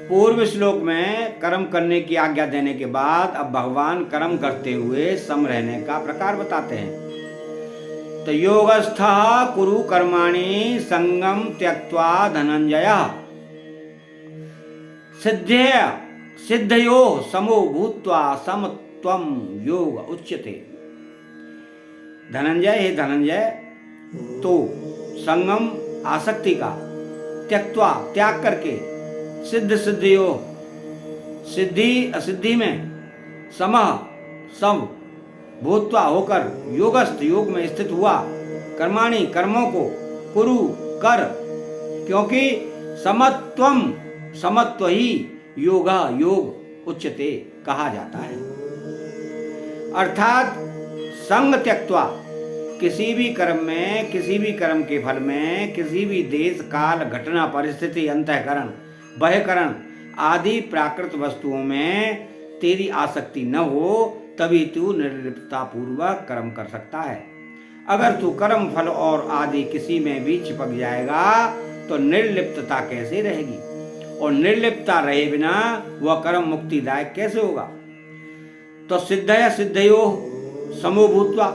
पूर्व श्लोक में कर्म करने की आज्ञा देने के बाद अब भगवान कर्म करते हुए सम रहने का प्रकार बताते हैं। तो योगस्थः कुरु कर्माणि संगम त्यक्त्वा धनंजय सिद्धयो समो भूत्वा समत्वम योग उच्यते। धनंजय, हे धनंजय, तो संगम आसक्ति का त्यक्त्वा त्याग करके सिद्धयो सिद्धि असिद्धि में समः सम भूत्वा होकर योगस्थ योग में स्थित हुआ कर्माणि कर्मों को कुरु कर, क्योंकि समत्वम समत्व ही योगा योग उच्यते कहा जाता है। अर्थात संग त्यक्त्वा किसी भी कर्म में, किसी भी कर्म के फल में, किसी भी देश काल घटना परिस्थिति अंतःकरण बहिकरण आदि प्राकृत वस्तुओं में तेरी आसक्ति न हो, तभी तू निर्लिप्तता पूर्वक कर्म कर सकता है। अगर तू कर्म फल और आदि किसी में भी चिपक जाएगा तो निर्लिप्तता कैसे रहेगी, और निर्लिप्तता रहे बिना वह कर्म मुक्तिदायक कैसे होगा। तो सिद्धय सिद्धयो समो भूत्वा,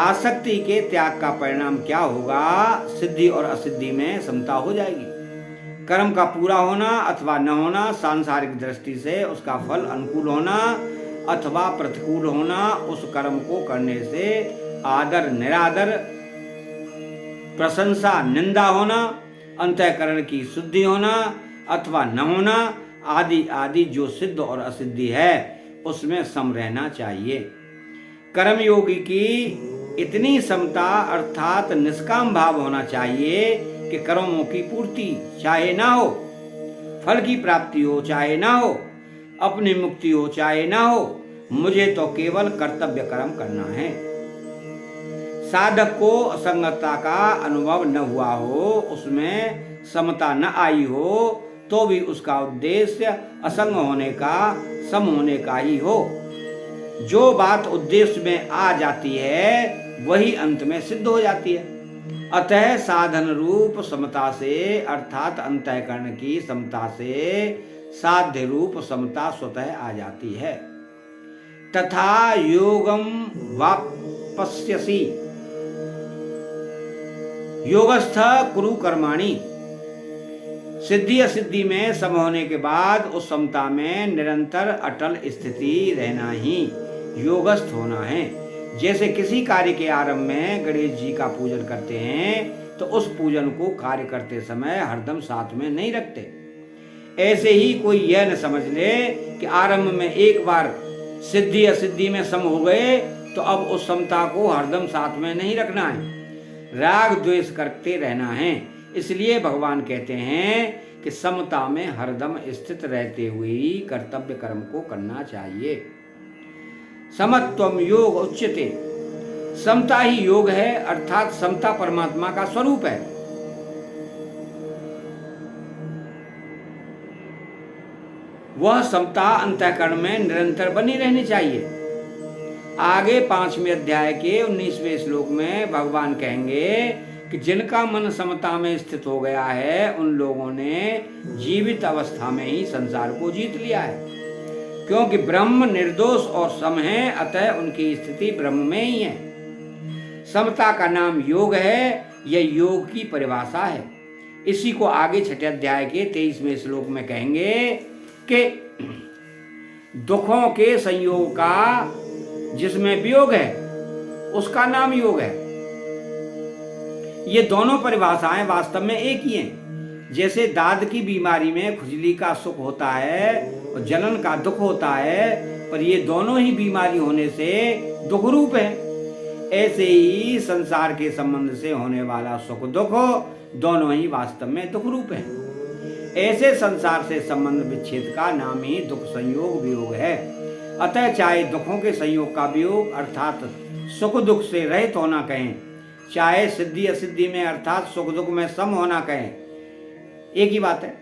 आसक्ति के त्याग का परिणाम क्या होगा, सिद्धि और असिद्धि में समता हो जाएगी। कर्म का पूरा होना अथवा न होना, सांसारिक दृष्टि से उसका फल अनुकूल होना अथवा प्रतिकूल होना, उस कर्म को करने से आदर निरादर, प्रशंसा निंदा होना, अंतःकरण की शुद्धि होना अथवा न होना आदि आदि जो सिद्ध और असिद्धि है उसमें सम रहना चाहिए। कर्मयोगी की इतनी समता अर्थात निष्काम भाव होना चाहिए कि कर्मों की पूर्ति चाहे ना हो, फल की प्राप्ति हो चाहे ना हो, अपनी मुक्ति हो चाहे ना हो, मुझे तो केवल कर्तव्य कर्म करना है। साधक को असंगता का अनुभव न हुआ हो, उसमें समता न आई हो, तो भी उसका उद्देश्य असंग होने का, सम होने का ही हो। जो बात उद्देश्य में आ जाती है वही अंत में सिद्ध हो जाती है। अतः साधन रूप समता से अर्थात अंतःकरण की समता से साध्य रूप समता स्वतः आ जाती है। तथा योगम वापस्यसि योगस्थ कुरु कर्माणि, सिद्धि असिद्धि में सम होने के बाद उस समता में निरंतर अटल स्थिति रहना ही योगस्थ होना है। जैसे किसी कार्य के आरंभ में गणेश जी का पूजन करते हैं तो उस पूजन को कार्य करते समय हरदम साथ में नहीं रखते, ऐसे ही कोई यह न समझ ले कि आरंभ में एक बार सिद्धि असिद्धि में सम हो गए तो अब उस समता को हरदम साथ में नहीं रखना है, राग द्वेष करते रहना है। इसलिए भगवान कहते हैं कि समता में हरदम स्थित रहते हुए ही कर्तव्य कर्म को करना चाहिए। समत्वम योग उच्यते, समता ही योग है, अर्थात समता परमात्मा का स्वरूप है। वह समता अंतःकरण में निरंतर बनी रहनी चाहिए। आगे 5वें अध्याय के 19वें श्लोक में भगवान कहेंगे कि जिनका मन समता में स्थित हो गया है उन लोगों ने जीवित अवस्था में ही संसार को जीत लिया है, क्योंकि ब्रह्म निर्दोष और सम है, अतः उनकी स्थिति ब्रह्म में ही है। समता का नाम योग है, यह योग की परिभाषा है। इसी को आगे 6 अध्याय के 23वें श्लोक में कहेंगे कि दुखों के संयोग का जिसमें वियोग है उसका नाम योग है। ये दोनों परिभाषाएं वास्तव में एक ही हैं। जैसे दाद की बीमारी में खुजली का सुख होता है और जलन का दुख होता है, पर ये दोनों ही बीमारी होने से दुख रूप है, ऐसे ही संसार के संबंध से होने वाला सुख दुख दोनों ही वास्तव में दुख रूप है। ऐसे संसार से संबंध विच्छेद का नाम ही दुख संयोग वियोग है। अतः चाहे दुखों के संयोग का वियोग अर्थात सुख दुख से रहित होना कहें, चाहे सिद्धि असिद्धि में अर्थात सुख दुख में सम होना कहें, एक ही बात है।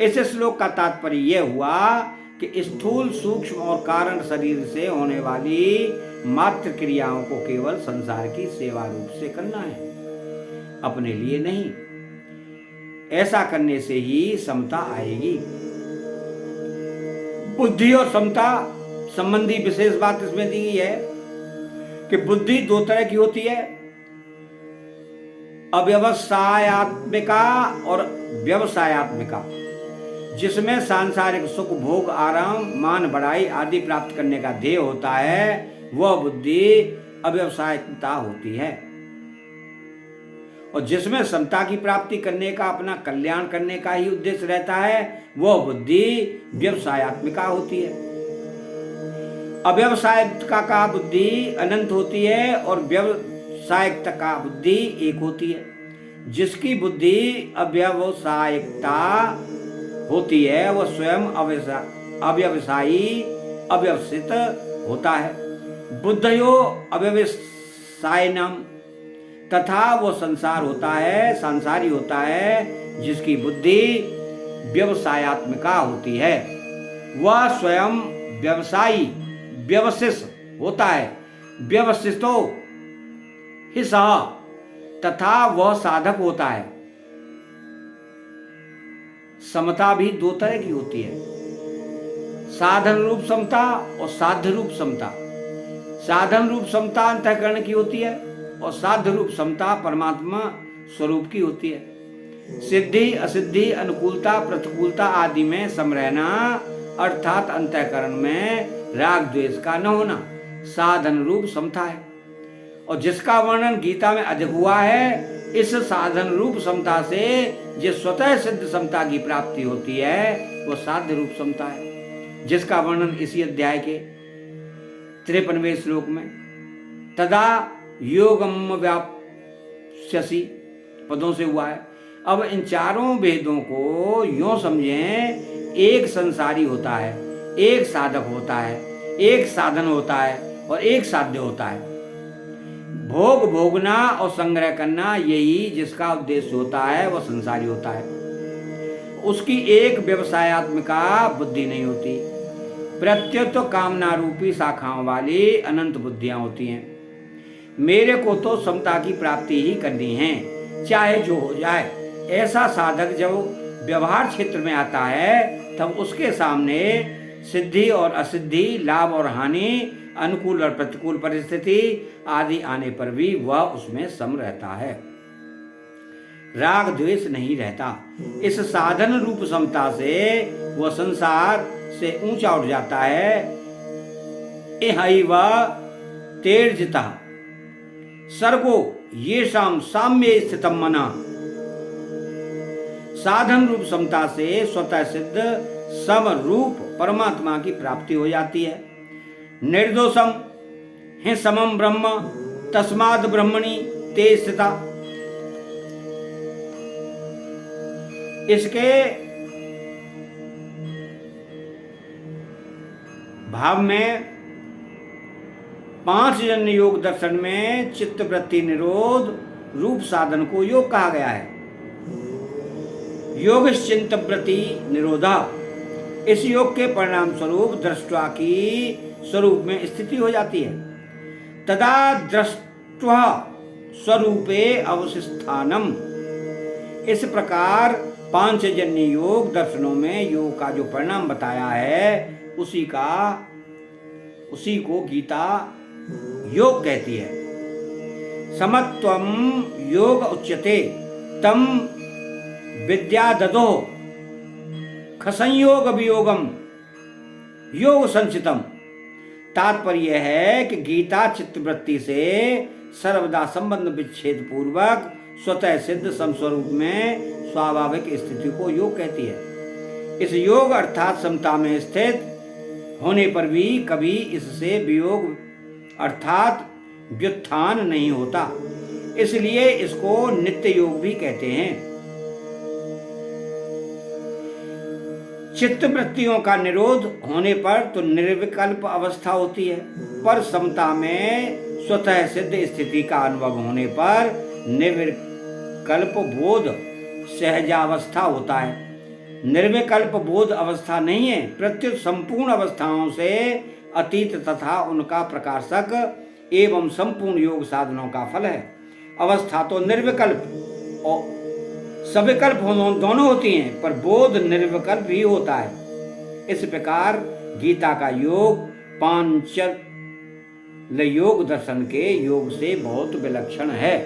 इस श्लोक का तात्पर्य यह हुआ कि स्थूल सूक्ष्म और कारण शरीर से होने वाली मात्र क्रियाओं को केवल संसार की सेवा रूप से करना है, अपने लिए नहीं। ऐसा करने से ही समता आएगी। बुद्धि और समता संबंधी विशेष बात इसमें दी गई है कि बुद्धि दो तरह की होती है, अव्यवसायत्मिका और व्यवसायत्मिका। जिसमें सांसारिक सुख, भोग, आराम, मान, बढ़ाई आदि प्राप्त करने का ध्येय होता है, वह बुद्धि अव्यवसायिकता होती है। और जिसमें समता की प्राप्ति करने का, अपना कल्याण करने का ही उद्देश्य रहता है, वह बुद्धि व्यवसायत्मिका होती है। अव्यवसायिकता का बुद्धि अनंत होती है और व्यवसायिकता का बुद्धि एक होती है। जिसकी बुद्धि अव्यवसायिकता होती है वह स्वयं अव्यवसायी, अव्यवसित होता है। बुद्धयो अव्यवसायनम, तथा वो संसार होता है, संसारी होता है जिसकी बुद्धि व्यवसायत्मिका होती है। वह स्वयं व्यवसायी, व्यवसित होता है, व्यवसितो ही सह, तथा वह साधक होता है। समता भी दो तरह की होती है, साधन रूप समता और साध्य रूप समता। साधन रूप समता अंतःकरण की होती है और साध्य रूप समता परमात्मा स्वरूप की होती है। सिद्धि, असिद्धि, अनुकूलता, प्रतिकूलता आदि में सम रहना, अर्थात अंतःकरण में राग द्वेष का न होना, साधन रूप समता है। और जिसका वर्णन गीता में अधिक हुआ है, इस साधन रूप समता से जो स्वतः सिद्ध समता की प्राप्ति होती है, वो साध्य रूप समता है, जिसका वर्णन इसी अध्याय के 53वें श्लोक में तदा योगम व्याप्स्यसि पदों से हुआ है। अब इन चारों वेदों को यूं समझें, एक संसारी होता है, एक साधक होता है, एक साधन होता है और एक साध्य होता है। भोग भोगना और संग्रह करना, यही जिसका उद्देश्य होता है, वह संसारी होता है। उसकी एक व्यवसायत्मिका बुद्धि नहीं होती, प्रत्युत कामना रूपी शाखाओं वाली अनंत बुद्धियां होती हैं। मेरे को तो समता की प्राप्ति ही करनी है, चाहे जो हो जाए। ऐसा साधक जब व्यवहार क्षेत्र में आता है, तब उसके सामने सिद्धि और असिद्धि, लाभ और हानि, अनुकूल और प्रतिकूल परिस्थिति आदि आने पर भी वह उसमें सम रहता है, राग द्वेष नहीं रहता। इस साधन रूप समता से वह संसार से ऊंचा उठ जाता है। इहैव तेर्जिता सर्गो येषां साम्ये स्थितं मना। साधन रूप समता से स्वतः सिद्ध सम रूप परमात्मा की प्राप्ति हो जाती है। निर्दोषम हि समम ब्रह्म तस्माद् ब्रह्मणि ते स्थिता। इसके भाव में पांचजन्य योग दर्शन में चित्त वृत्ति निरोध रूप साधन को योग कहा गया है। योग चित्त वृत्ति निरोधा, इस योग के परिणाम स्वरूप दृष्टवा की स्वरूप में स्थिति हो जाती है। तदा दृष्टवा स्वरूपे अवशिष्ठानम। इस प्रकार पांचजन्य योग दर्शनों में योग का जो परिणाम बताया है, उसी को गीता योग कहती है। समत्वम योग उच्यते तम विद्या ददो खसंयोग वियोगम योग संचितम। तात्पर्य है कि गीता चित्तवृत्ति से सर्वदा संबंध विच्छेद पूर्वक स्वतः सिद्ध समस्वरूप में स्वाभाविक स्थिति को योग कहती है। इस योग अर्थात समता में स्थित होने पर भी कभी इससे वियोग अर्थात व्युत्थान नहीं होता, इसलिए इसको नित्य योग भी कहते हैं। चित्त वृत्तियों का निरोध होने पर तो निर्विकल्प अवस्था होती है, पर समता में स्वतः सिद्ध स्थिति का अनुभव होने पर निर्विकल्प बोध सहजावस्था होता है। निर्विकल्प बोध अवस्था नहीं है, प्रत्युत संपूर्ण अवस्थाओं से अतीत तथा उनका प्रकाशक एवं संपूर्ण योग साधनों का फल है। अवस्था तो निर्विकल्प और सविकल्प दोनों होती हैं, पर बोध निर्विकल्प भी होता है। इस प्रकार गीता का योग पांचल योग दर्शन के योग से बहुत विलक्षण है।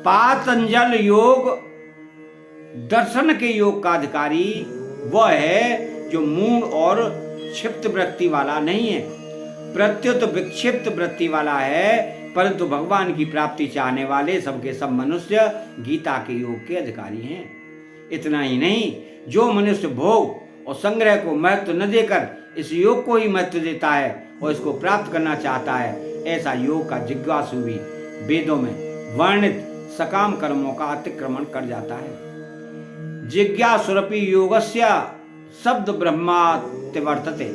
पातंजल योग दर्शन के योग का अधिकारी वह है जो मूल और क्षिप्त वृत्ति वाला नहीं है, प्रत्युत विक्षिप्त वृत्ति वाला है, परंतु भगवान की प्राप्ति चाहने वाले सबके सब मनुष्य गीता के योग के अधिकारी हैं। इतना ही नहीं, जो मनुष्य भोग और संग्रह को महत्व न देकर इस योग को ही महत्व देता है और इसको प्राप्त करना चाहता है, ऐसा योग का जिज्ञासु भी वेदों में वर्णित सकाम कर्मों का अतिक्रमण कर जाता है। जिज्ञासुरपि योगस्य शब्द ब्रह्मातिवर्तते।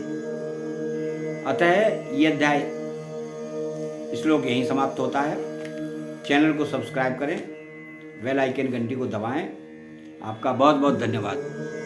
अतः यह अध्याय श्लोक यहीं समाप्त होता है। चैनल को सब्सक्राइब करें, बेल आइकन घंटी को दबाएं। आपका बहुत बहुत धन्यवाद।